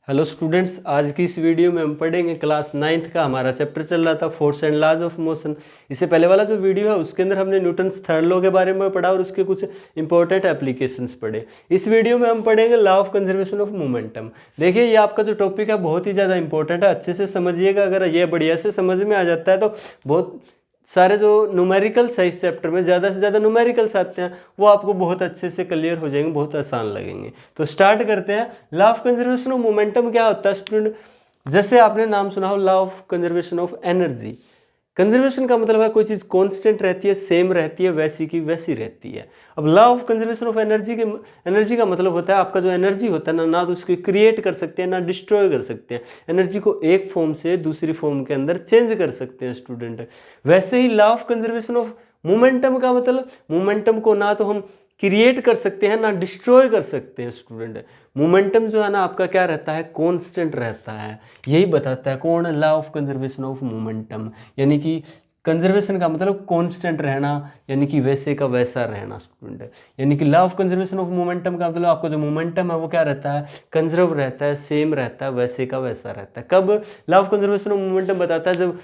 Hello students, आज की इस वीडियो में हम पढ़ेंगे क्लास 9th का हमारा चैप्टर चल रहा था force and laws of motion. इससे पहले वाला जो वीडियो है उसके अंदर हमने न्यूटन्स थर्ड लॉ के बारे में पढ़ा और उसके कुछ इंपॉर्टेंट एप्लीकेशंस पढ़े। इस वीडियो में हम पढ़ेंगे law of conservation of momentum. देखिए, ये आपका जो टॉपिक है बहुत ही ज़्यादा इंपॉर्टेंट है, अच्छे से समझिएगा। अगर ये बढ़िया से समझ में आ जाता है तो बहुत सारे जो न्यूमेरिकल्स है इस चैप्टर में ज़्यादा से ज़्यादा न्यूमेरिकल्स आते हैं वो आपको बहुत अच्छे से क्लियर हो जाएंगे, बहुत आसान लगेंगे। तो स्टार्ट करते हैं। Law of conservation of momentum क्या होता है स्टूडेंट? जैसे आपने नाम सुना हो law of conservation of energy. Conservation का मतलब है कोई चीज़ कांस्टेंट रहती है, सेम रहती है, वैसी की वैसी रहती है। अब law of conservation of energy का मतलब होता है आपका जो एनर्जी होता है ना तो उसको क्रिएट कर सकते हैं ना डिस्ट्रॉय कर सकते हैं। एनर्जी को एक फॉर्म से दूसरी फॉर्म के अंदर चेंज कर सकते हैं स्टूडेंट। वैसे ही law of conservation of momentum का मतलब मोमेंटम को ना तो हम क्रिएट कर सकते हैं ना डिस्ट्रॉय कर सकते हैं स्टूडेंट। मोमेंटम जो है ना आपका क्या रहता है, कांस्टेंट रहता है। यही बताता है कौन, law of conservation of momentum. यानी कि कंजर्वेशन का मतलब कांस्टेंट रहना, यानी कि वैसे का वैसा रहना स्टूडेंट। यानी कि law of conservation of momentum का मतलब आपका जो मोमेंटम है वो क्या रहता है, कंजर्व रहता है, सेम रहता है, वैसे का वैसा रहता है। कब law of conservation of momentum बताता है? जब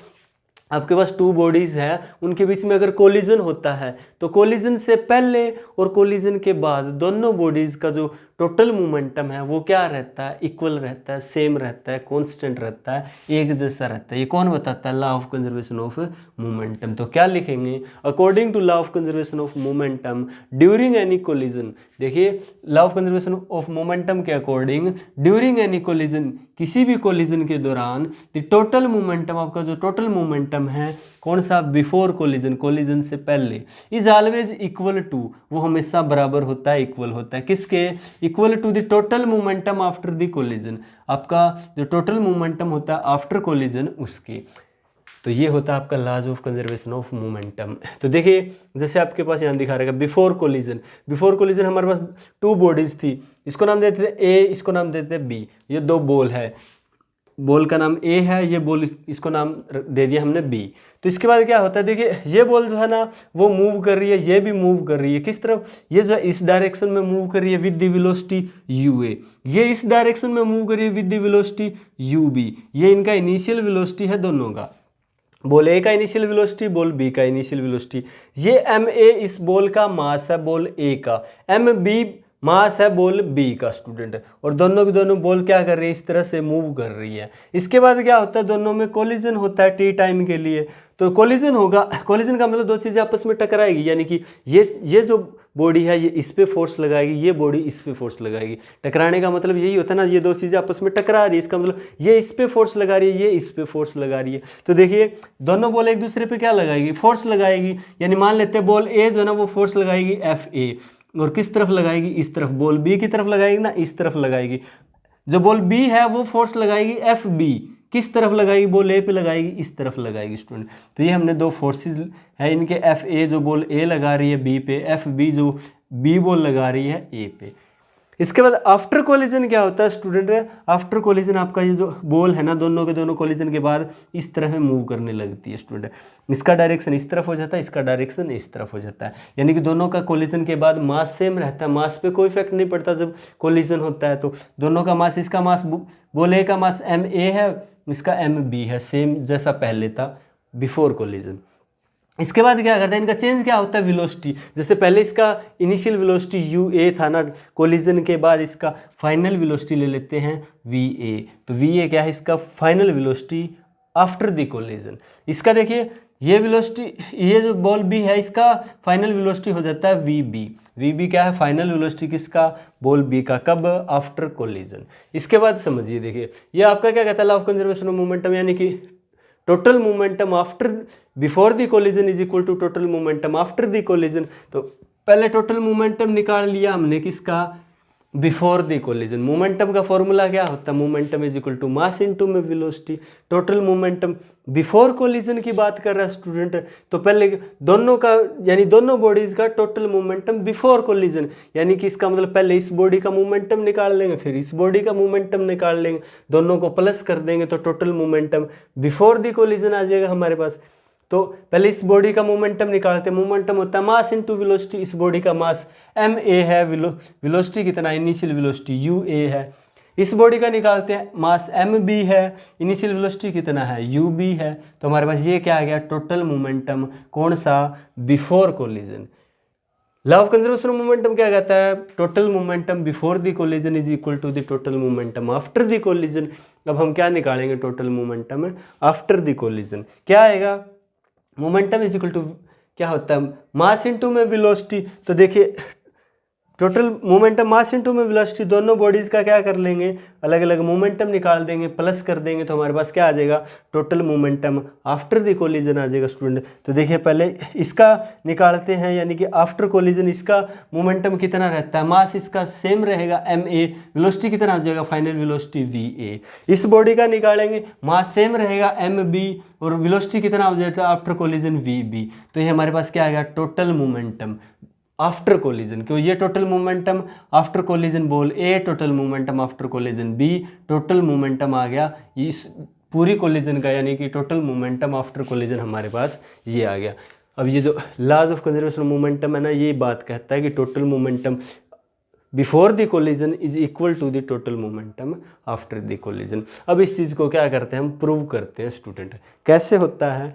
आपके पास टू बॉडीज हैं, उनके बीच में अगर कोलिजन होता है तो कोलिजन से पहले और कोलिजन के बाद दोनों बॉडीज का जो टोटल मोमेंटम है वो क्या रहता है, इक्वल रहता है, सेम रहता है, कांस्टेंट रहता है, एक जैसा रहता है। ये कौन बताता है? Law of conservation of momentum. तो क्या लिखेंगे? According to law of conservation of momentum during any collision. देखिए, law of conservation of momentum के अकॉर्डिंग ड्यूरिंग एनी कोलिजन, किसी भी कोलिजन के दौरान द टोटल मोमेंटम, आपका जो टोटल मोमेंटम है कौन सा, बिफोर कोलिजन, कोलिजन से पहले, इज ऑलवेज इक्वल टू, वो हमेशा बराबर होता है, इक्वल होता है। किसके? Equal to the total momentum after the collision. आपका जो टोटल मोमेंटम होता है आफ्टर कोलिजन उसके। तो ये होता है आपका laws of conservation of momentum. तो देखिए, जैसे आपके पास यहाँ दिखा रहेगा बिफोर कोलिजन। बिफोर कोलिजन हमारे पास टू बॉडीज थी, इसको नाम देते थे ए, इसको नाम देते थे बी। ये दो बॉल है, बॉल का नाम ए है, ये बॉल इसको नाम दे दिया हमने बी। तो इसके बाद क्या होता है, देखिए ये बॉल जो है ना वो मूव कर रही है, ये भी मूव कर रही है। किस तरफ? ये जो है इस डायरेक्शन में मूव कर रही है with the velocity U A, ये इस डायरेक्शन में मूव कर रही है with the velocity U B. ये इनका इनिशियल वेलोसिटी है दोनों का, बॉल ए का इनिशियल वेलोसिटी, बॉल बी का इनिशियल वेलोसिटी। ये एम ए इस बॉल का मास है, बॉल ए का, एम बी मास है बॉल बी का स्टूडेंट। और दोनों की दोनों बॉल क्या कर रही है, इस तरह से मूव कर रही है। इसके बाद क्या होता है, दोनों में कोलिजन होता है टी टाइम के लिए। तो कोलिजन होगा, कोलिजन का मतलब दो चीज़ें आपस में टकराएगी, यानी कि ये जो बॉडी है ये इस पे फोर्स लगाएगी, ये बॉडी इस पे फोर्स लगाएगी। टकराने का मतलब यही होता है ना, ये दो चीज़ें आपस में टकरा रही है, इसका मतलब ये इस पे फोर्स लगा रही है, ये इस पे फोर्स लगा रही है। तो देखिए दोनों बॉल एक दूसरे पे क्या लगाएगी, फोर्स लगाएगी। यानी मान लेते हैं बॉल ए जो है ना वो फोर्स लगाएगी एफ ए, और किस तरफ लगाएगी, इस तरफ। बॉल बी की तरफ लगाएगी ना, इस तरफ लगाएगी। जो बॉल बी है वो फोर्स लगाएगी एफ बी, किस तरफ लगाएगी, बॉल ए पे लगाएगी, इस तरफ लगाएगी स्टूडेंट। तो ये हमने दो फोर्सेस है इनके, एफ ए जो बॉल ए लगा रही है बी पे, एफ बी जो बी बॉल लगा रही है ए पे। इसके बाद आफ्टर कोलिजन क्या होता है स्टूडेंट? आफ्टर कोलिजन आपका ये जो बॉल है ना दोनों के दोनों कोलिजन के बाद इस तरह मूव करने लगती है स्टूडेंट। इसका डायरेक्शन इस तरफ हो जाता है, इसका डायरेक्शन इस तरफ हो जाता है। यानी कि दोनों का कोलिजन के बाद मास सेम रहता है, मास पे कोई इफेक्ट नहीं पड़ता जब कोलिजन होता है। तो दोनों का मास, इसका मास बॉल ए का मास एम ए है, इसका एम बी है, सेम जैसा पहले था बिफोर कोलिजन। इसके बाद क्या करता है, इनका चेंज क्या होता है, वेलोसिटी। जैसे पहले इसका इनिशियल वेलोसिटी यू ए था ना, कोलिजन के बाद इसका फाइनल वेलोसिटी ले लेते हैं वी ए। तो वी ए क्या है, इसका final velocity after the collision. इसका देखिए ये वेलोसिटी, ये जो बॉल बी है इसका फाइनल वेलोसिटी हो जाता है वी बी। वी बी क्या है, फाइनल वेलोसिटी किसका, बॉल बी का। कब? After collision. इसके बाद समझिए, देखिए ये आपका क्या कहता है, law of conservation of momentum, यानी कि total momentum after before the collision is equal to total momentum after the collision. तो पहले टोटल मोमेंटम निकाल लिया हमने किसका, बिफोर द कोलिजन। मोमेंटम का फॉर्मूला क्या होता है, momentum is equal to mass into में velocity. Total momentum before collision की बात कर रहा है स्टूडेंट, तो पहले दोनों का यानी दोनों बॉडीज का टोटल मोमेंटम बिफोर कोलिजन, यानी कि इसका मतलब पहले इस बॉडी का मोमेंटम निकाल लेंगे, फिर इस बॉडी का मोमेंटम निकाल लेंगे, दोनों को प्लस कर देंगे तो total momentum before the collision आ जाएगा हमारे पास। तो पहले इस बॉडी का मोमेंटम निकालते हैं, मोमेंटम होता है मास इनटू वेलोसिटी। इस बॉडी का मास एम ए है, वेलोसिटी कितना, इनिशियल वेलोसिटी यू ए है। इस बॉडी का निकालते हैं, मास एम बी है, इनिशियल वेलोसिटी कितना है यू बी है, तो हमारे पास ये क्या आ गया टोटल मोमेंटम, कौन सा, before collision. Law of conservation of momentum क्या कहता है, total momentum before the collision is equal to the total momentum after the collision. अब हम क्या निकालेंगे total momentum after the collision, क्या आएगा, मोमेंटम इज इक्वल टू क्या होता है मास इनटू में वेलोसिटी। तो देखिए टोटल मोमेंटम मास इनटू में वेलोसिटी, दोनों बॉडीज का क्या कर लेंगे, अलग अलग मोमेंटम निकाल देंगे, प्लस कर देंगे, तो हमारे पास क्या आ जाएगा total momentum after the collision आ जाएगा स्टूडेंट। तो देखिए पहले इसका निकालते हैं, यानी कि आफ्टर कोलिजन इसका मोमेंटम कितना रहता है, मास इसका सेम रहेगा एम ए, वेलोसिटी कितना आ जाएगा फाइनल वेलोसिटी वी ए। इस बॉडी का निकालेंगे, मास सेम रहेगा एम बी और वेलोसिटी कितना हो जाएगा आफ्टर कोलिजन वी बी। तो ये हमारे पास क्या आएगा टोटल मोमेंटम आफ्टर कोलिजन, क्यों ये टोटल मोमेंटम आफ्टर कोलिजन बोल A, total momentum after collision B, total momentum आ गया इस पूरी कोलिजन का, यानी कि टोटल मोमेंटम आफ्टर कोलिजन हमारे पास ये आ गया। अब ये जो लॉज ऑफ कंजर्वेशन मोमेंटम है ना, ये बात कहता है कि total momentum before the collision is equal to the total momentum after the collision. अब इस चीज़ को क्या करते हैं हम प्रूव करते हैं स्टूडेंट, कैसे होता है,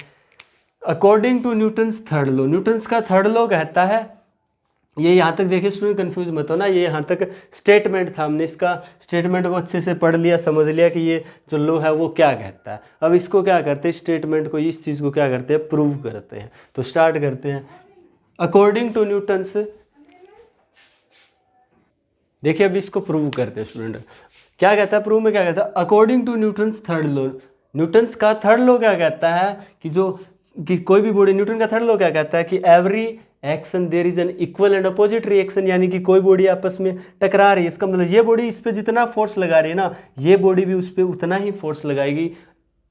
according to Newton's third law. Newton's का थर्ड लॉ कहता है, ये यहाँ तक देखिए स्टूडेंट कंफ्यूज मत हो ना, ये यहाँ तक स्टेटमेंट था, हमने इसका स्टेटमेंट को अच्छे से पढ़ लिया, समझ लिया कि ये जो लॉ है वो क्या कहता है। अब इसको क्या करते हैं, स्टेटमेंट को, इस चीज़ को क्या करते हैं प्रूव करते हैं। तो स्टार्ट करते हैं, अकॉर्डिंग टू न्यूटन्स, देखिए अब इसको प्रूव करते हैं स्टूडेंट, क्या कहता है प्रूव में, क्या कहता है according to Newton's third law. Newton's का थर्ड लॉ क्या कहता है कि कोई भी बॉडी, न्यूटन का थर्ड लॉ क्या कहता है कि every action there is an equal and opposite reaction, यानी कि कोई बॉडी आपस में टकरा रही है, इसका मतलब ये बॉडी इस पे जितना फोर्स लगा रही है ना, ये बॉडी भी उस पर उतना ही फोर्स लगाएगी,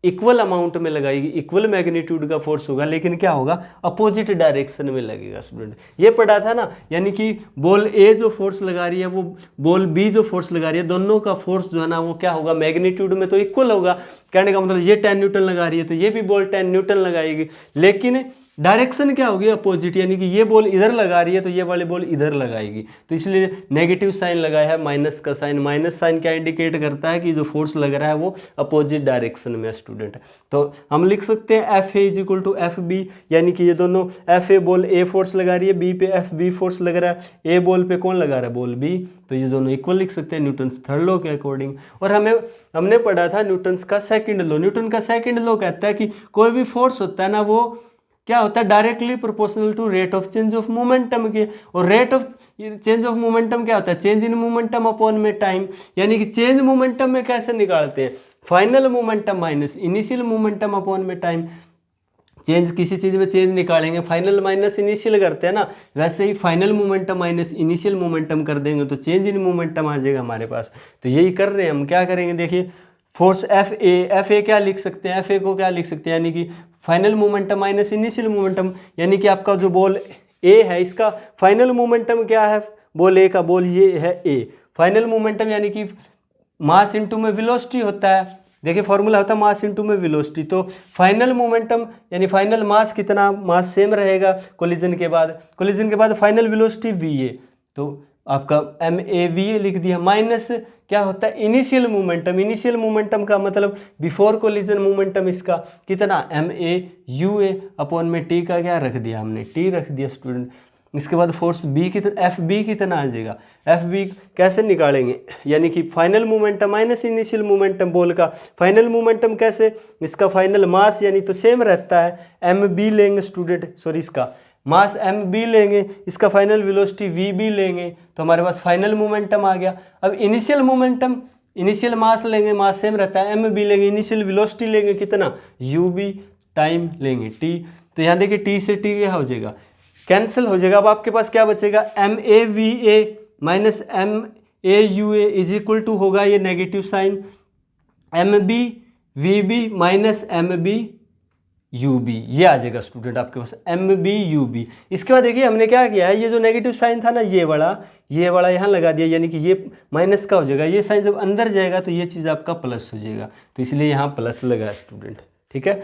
इक्वल अमाउंट में लगाएगी, इक्वल मैग्नीट्यूड का फोर्स होगा, लेकिन क्या होगा अपोजिट डायरेक्शन में लगेगा स्टूडेंट। ये पढ़ा था ना, यानी कि बॉल ए जो फोर्स लगा रही है वो बॉल बी जो फोर्स लगा रही है, दोनों का फोर्स जो है ना वो क्या होगा मैग्नीट्यूड में तो इक्वल होगा। कहने का मतलब ये 10 न्यूटन लगा रही है तो ये भी बॉल 10 न्यूटन लगाएगी, लेकिन डायरेक्शन क्या होगी अपोजिट, यानी कि ये बॉल इधर लगा रही है तो ये वाली बॉल इधर लगाएगी। तो इसलिए नेगेटिव साइन लगाया है, माइनस का साइन। माइनस साइन क्या इंडिकेट करता है कि जो फोर्स लग रहा है वो अपोजिट डायरेक्शन में है स्टूडेंट। तो हम लिख सकते हैं F A is equal to F B, यानी कि ये दोनों F A ball A force लगा रही है, बी पे एफ बी फोर्स लग रहा है, ए बॉल पे कौन लगा रहा है बॉल बी, तो ये दोनों इक्वल लिख सकते हैं न्यूटन्स थर्ड लॉ के अकॉर्डिंग। और हमने पढ़ा था न्यूटन्स का सेकंड लॉ। न्यूटन का सेकंड लॉ कहता है कि कोई भी फोर्स होता है ना वो क्या होता है directly proportional to rate of change of momentum के। और rate of change of momentum क्या होता है, चेंज इन मोमेंटम अपॉन में टाइम, यानी कि चेंज मोमेंटम में कैसे निकालते हैं, final momentum minus initial momentum upon में टाइम। चेंज किसी चीज़ में चेंज निकालेंगे फाइनल माइनस इनिशियल करते हैं ना, वैसे ही final momentum minus initial momentum कर देंगे तो चेंज इन मोमेंटम आ जाएगा हमारे पास। तो यही कर रहे हैं हम, क्या करेंगे देखिए फोर्स एफ ए क्या लिख सकते हैं, एफ ए को क्या लिख सकते हैं, यानी कि final momentum minus initial momentum, यानी कि आपका जो बॉल ए है इसका फाइनल मोमेंटम क्या है, बॉल ए का बॉल ये है ए, फाइनल मोमेंटम यानी कि मास इनटू में वेलोसिटी होता है। देखिए फॉर्मूला होता है मास इनटू में वेलोसिटी, तो फाइनल मोमेंटम यानी फाइनल मास कितना, मास सेम रहेगा कोलिजन के बाद फाइनल वेलोसिटी वी ए, तो आपका एम ए वी ए लिख दिया, माइनस क्या होता है इनिशियल मोमेंटम। इनिशियल मोमेंटम का मतलब बिफोर कोलिजन मोमेंटम इसका कितना M A U A upon में टी का क्या रख दिया हमने, टी रख दिया स्टूडेंट। इसके बाद फोर्स बी कितना, एफ बी कितना आ जाएगा, एफ बी कैसे निकालेंगे, यानी कि final momentum minus initial momentum, ball का फाइनल मोमेंटम कैसे, इसका फाइनल मास यानी तो सेम रहता है, एम बी लेंगे स्टूडेंट, सॉरी इसका मास एम बी लेंगे, इसका फाइनल वेलोसिटी वी बी लेंगे, तो हमारे पास फाइनल मोमेंटम आ गया। अब इनिशियल मोमेंटम, इनिशियल मास लेंगे, मास सेम रहता है, एम बी लेंगे, इनिशियल वेलोसिटी लेंगे कितना यू बी, टाइम लेंगे टी, तो यहाँ देखिए टी से टी क्या हो जाएगा कैंसिल हो जाएगा। अब आपके पास क्या बचेगा M A V A minus M A U A is equal to होगा ये negative sign M B V B minus M B U B, ये आ जाएगा स्टूडेंट आपके पास एम बी यू बी। इसके बाद देखिए हमने क्या किया है, ये जो नेगेटिव साइन था ना ये वाला यहाँ लगा दिया, यानी कि ये माइनस का हो जाएगा, ये साइन जब अंदर जाएगा तो ये चीज़ आपका प्लस हो जाएगा, तो इसलिए यहाँ प्लस लगा स्टूडेंट, ठीक है।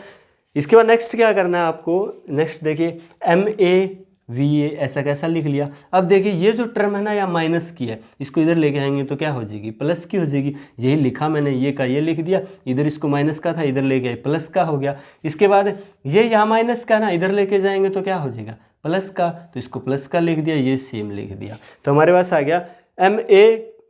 इसके बाद नेक्स्ट क्या करना है आपको, नेक्स्ट देखिए एम ए VA ऐसा कैसा लिख लिया। अब देखिए ये जो टर्म है ना यहाँ माइनस की है, इसको इधर लेके आएंगे तो क्या हो जाएगी, प्लस की हो जाएगी। यही लिखा मैंने, ये का ये लिख दिया, इधर इसको माइनस का था, इधर लेके आए प्लस का हो गया। इसके बाद ये यहाँ माइनस का ना, इधर लेके जाएंगे तो क्या हो जाएगा, प्लस का, तो इसको प्लस का लिख दिया, ये सेम लिख दिया। तो हमारे पास आ गया MA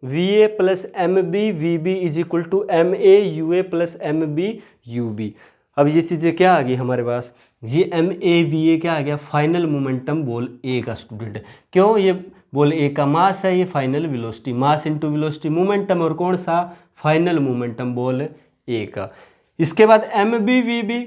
VA plus MB VB is equal to MA UA plus MB UB। अब ये चीज़ें क्या आ गई हमारे पास, ये MA VA क्या आ गया, फाइनल मोमेंटम बॉल ए का स्टूडेंट। क्यों, ये बॉल ए का मास है, ये फाइनल वेलोसिटी, मास इनटू वेलोसिटी मोमेंटम, और कौन सा, फाइनल मोमेंटम बॉल ए का। इसके बाद MB VB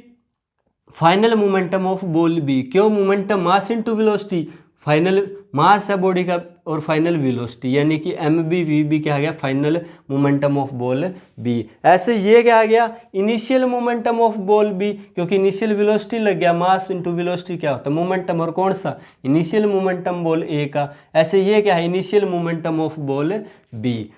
final momentum of ball B. क्यों, momentum mass into velocity, final mass है बॉडी का और फाइनल वेलोसिटी, यानी कि MB VB क्या आ गया, final momentum of ball B. ऐसे ये क्या आ गया, initial momentum of ball B, क्योंकि इनिशियल वेलोसिटी लग गया, मास इनटू वेलोसिटी क्या होता है, मोमेंटम, और कौन सा, इनिशियल मोमेंटम बॉल ए का। ऐसे ये क्या है, initial momentum of ball B.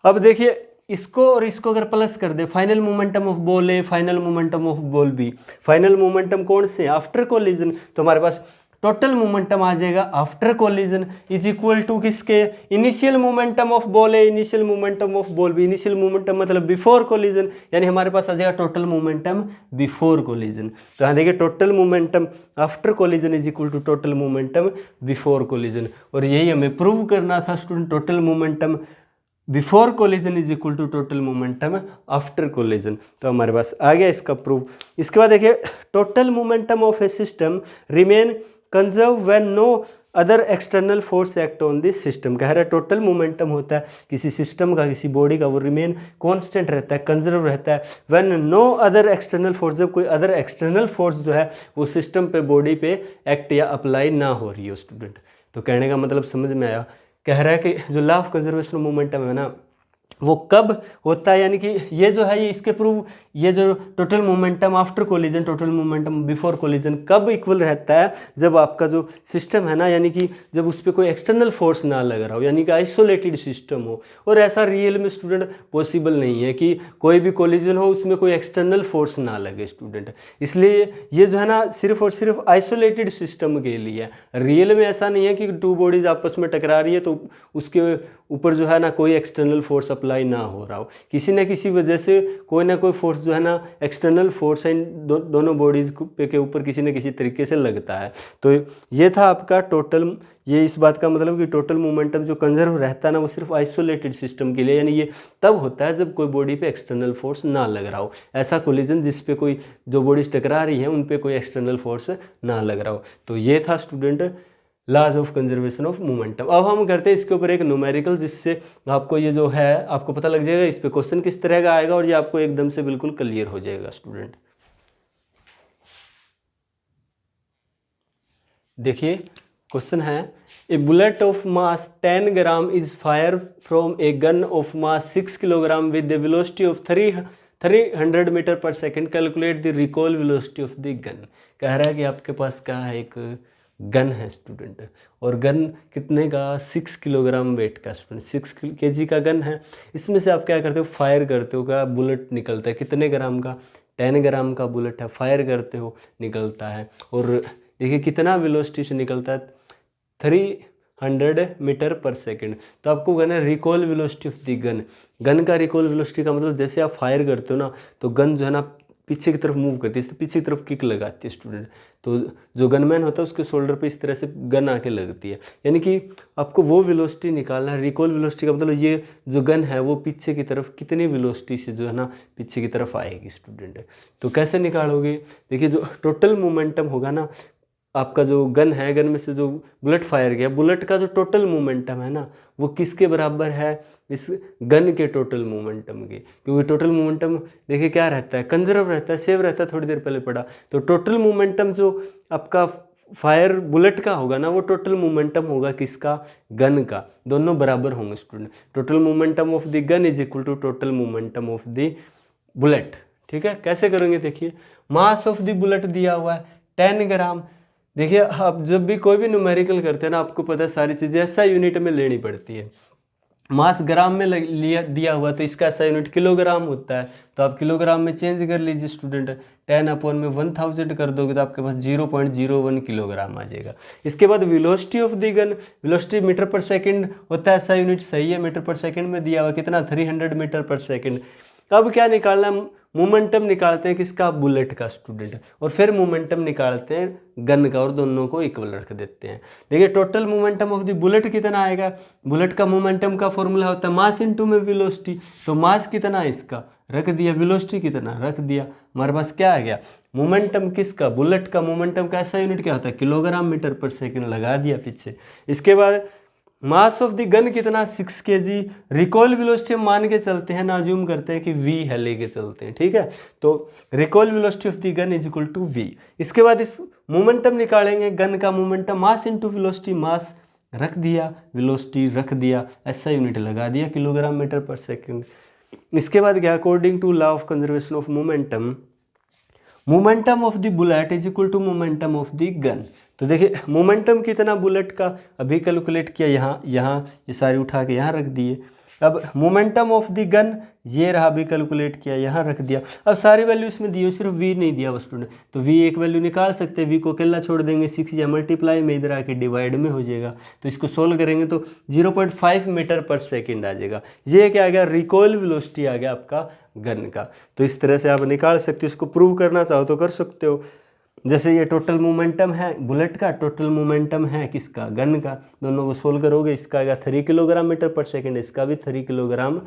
अब देखिए इसको और इसको अगर प्लस कर दे, final momentum of ball A, final momentum of ball B. Final momentum कौन से, आफ्टर कोलिजन, तो हमारे पास टोटल मोमेंटम आ जाएगा after collision is equal to किसके, initial momentum of ball A, initial momentum of ball B. Initial momentum मतलब before collision, यानी हमारे पास आ जाएगा टोटल मोमेंटम बिफोर कोलिजन। तो यहाँ देखिए total momentum after collision is equal to total momentum before collision, और यही हमें प्रूव करना था student, total momentum before collision is equal to total momentum after collision. तो हमारे पास आ गया इसका प्रूफ। इसके बाद देखिए total momentum of a system remain conserve when no other external force act on this system. कह रहा है टोटल मोमेंटम होता है किसी सिस्टम का, किसी बॉडी का, वो रिमेन कांस्टेंट रहता है, कंजर्व रहता है when no other external force, जब कोई अदर एक्सटर्नल फोर्स जो है वो सिस्टम पे, बॉडी पे एक्ट या अप्लाई ना हो रही हो स्टूडेंट। तो कहने का मतलब समझ में आया, कह रहा है कि जो law of conservation of momentum है ना, वो कब होता है, यानी कि ये जो है ये इसके प्रूव, ये जो total momentum after collision, total momentum before collision कब इक्वल रहता है, जब आपका जो सिस्टम है ना, यानी कि जब उस पर कोई एक्सटर्नल फोर्स ना लग रहा हो, यानी कि आइसोलेटेड सिस्टम हो। और ऐसा रियल में स्टूडेंट पॉसिबल नहीं है कि कोई भी कोलिजन हो उसमें कोई एक्सटर्नल फोर्स ना लगे स्टूडेंट। इसलिए ये जो है ना सिर्फ और सिर्फ आइसोलेटेड सिस्टम के लिए है। रियल में ऐसा नहीं है कि टू बॉडीज आपस में टकरा रही है तो उसके ऊपर जो है ना कोई एक्सटर्नल फोर्स अप्लाई ना हो रहा हो, किसी न किसी वजह से कोई ना कोई फोर्स जो है ना, एक्सटर्नल फोर्स है इन दोनों बॉडीज़ के ऊपर किसी न किसी तरीके से लगता है। तो ये था आपका टोटल, ये इस बात का मतलब कि टोटल मोमेंटम जो कंजर्व रहता है ना वो सिर्फ आइसोलेटेड सिस्टम के लिए, यानी ये तब होता है जब कोई बॉडी पे एक्सटर्नल फोर्स ना लग रहा हो, ऐसा कोलिजन जिस पे कोई जो बॉडीज टकरा रही है उन पे कोई एक्सटर्नल फोर्स ना लग रहा हो। तो ये था student laws of conservation of momentum. अब हम करते हैं इसके ऊपर एक न्यूमेरिकल, जिससे आपको ये जो है आपको पता लग जाएगा इस पे क्वेश्चन किस तरह का आएगा और ये आपको एकदम से बिल्कुल क्लियर हो जाएगा स्टूडेंट। देखिए क्वेश्चन है, a bullet of mass 10 gram is fire from a gun of mass 6 kilogram with the velocity of 300 metre per second, calculate the recoil velocity of the gun. कह रहा है कि आपके पास क्या है, एक गन है स्टूडेंट, और गन कितने का, 6 किलोग्राम वेट का स्टूडेंट, 6 kg का गन है। इसमें से आप क्या करते हो, फायर करते हो, क्या बुलेट निकलता है, कितने ग्राम का, 10 ग्राम का बुलेट है, फायर करते हो निकलता है, और देखिए कितना वेलोसिटी से निकलता है, 300 मीटर पर सेकेंड। तो आपको कहना है recall velocity of the gun. Gun का रिकॉल वेलोसिटी का मतलब जैसे आप फायर करते हो ना तो गन जो है ना पीछे की तरफ मूव करती है, पीछे की तरफ किक लगाती है स्टूडेंट। तो जो गनमैन होता है उसके शोल्डर पे इस तरह से गन आके लगती है, यानी कि आपको वो वेलोसिटी निकालना है। रिकॉल वेलोसिटी का मतलब ये जो गन है वो पीछे की तरफ कितनी वेलोसिटी से जो है ना पीछे की तरफ आएगी स्टूडेंट। तो कैसे निकालोगे, देखिए जो टोटल मोमेंटम होगा ना, आपका जो गन है, गन में से जो बुलेट फायर किया, बुलेट का जो टोटल मोमेंटम है ना वो किसके बराबर है, इस गन के टोटल मोमेंटम के। क्योंकि टोटल मोमेंटम देखिए क्या रहता है, कंजर्व रहता है, सेव रहता है, थोड़ी देर पहले पढ़ा। तो टोटल मोमेंटम जो आपका फायर बुलेट का होगा ना वो टोटल मोमेंटम होगा किसका, गन का, दोनों बराबर होंगे student. Total momentum of the gun is equal to total momentum of the bullet. ठीक है, कैसे करेंगे, देखिए मास ऑफ द बुलेट दिया हुआ है 10 ग्राम। देखिए आप जब भी कोई भी न्यूमेरिकल करते हैं ना आपको पता है सारी चीज़ें ऐसा यूनिट में लेनी पड़ती है। मास ग्राम में दिया हुआ तो इसका ऐसा यूनिट किलोग्राम होता है, तो आप किलोग्राम में चेंज कर लीजिए स्टूडेंट। 10/1000 कर दोगे तो आपके पास 0.01 किलोग्राम आ जाएगा। इसके बाद velocity of the gun, velocity meter पर सेकंड होता है, ऐसा यूनिट सही है, मीटर पर सेकंड में दिया हुआ कितना 300 मीटर पर सेकंड। अब क्या निकालना, मोमेंटम निकालते हैं किसका, बुलेट का स्टूडेंट, और फिर मोमेंटम निकालते हैं गन का और दोनों को इक्वल रख देते हैं। देखिए total momentum of the bullet कितना आएगा, बुलेट का मोमेंटम का फॉर्मूला होता है मास इनटू में वेलोसिटी, तो मास कितना है इसका रख दिया, वेलोसिटी कितना रख दिया, हमारे पास क्या आ गया मोमेंटम किसका, बुलेट का। मोमेंटम का ऐसा यूनिट क्या होता है, किलोग्राम मीटर पर सेकंड लगा दिया पीछे। इसके बाद मास ऑफ द गन कितना 6 kg, रिकॉल वेलोसिटी हम मान के चलते हैं ना, अज्यूम करते हैं कि v है, लेके चलते हैं, ठीक है। तो recoil velocity of the gun is equal to v। इसके बाद इस मोमेंटम निकालेंगे, गन का momentum mass into velocity, mass रख दिया, वेलोसिटी रख दिया, ऐसा यूनिट लगा दिया किलोग्राम मीटर पर सेकंड। इसके बाद क्या, according to law of conservation of momentum, momentum of the bullet is equal to momentum of the gun. तो देखिए मोमेंटम कितना बुलेट का अभी कैलकुलेट किया, यहाँ ये सारी उठा के यहाँ रख दिए। अब मोमेंटम ऑफ द गन ये रहा, अभी कैलकुलेट किया, यहाँ रख दिया। अब सारी वैल्यू इसमें दी हो, सिर्फ v नहीं दिया स्टूडेंट, तो v एक वैल्यू निकाल सकते हैं, v को अकेला छोड़ देंगे, 6 या मल्टीप्लाई में इधर आके डिवाइड में हो जाएगा, तो इसको सोल्व करेंगे तो 0.5 मीटर पर सेकेंड आ जाएगा। ये क्या आ गया, रिकॉल वेलोसिटी आ गया आपका गन का। तो इस तरह से आप निकाल सकते हो, इसको प्रूव करना चाहो तो कर सकते हो। जैसे ये टोटल मोमेंटम है बुलेट का, टोटल मोमेंटम है किसका, गन का, दोनों को सोल्व करोगे, इसका आएगा 3 किलोग्राम मीटर पर सेकंड, इसका भी 3 किलोग्राम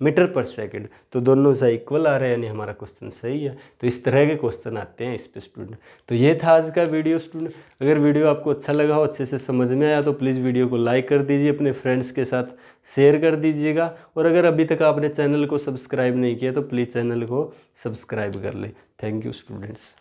मीटर पर सेकंड, तो दोनों से इक्वल आ रहे हैं, यानी हमारा क्वेश्चन सही है। तो इस तरह के क्वेश्चन आते हैं इस पे स्टूडेंट। तो ये था आज का वीडियो स्टूडेंट। अगर वीडियो आपको अच्छा लगा हो, अच्छे से समझ में आया, तो प्लीज़ वीडियो को लाइक कर दीजिए, अपने फ्रेंड्स के साथ शेयर कर दीजिएगा, और अगर अभी तक आपने चैनल को सब्सक्राइब नहीं किया तो प्लीज़ चैनल को सब्सक्राइब कर ले। Thank you students.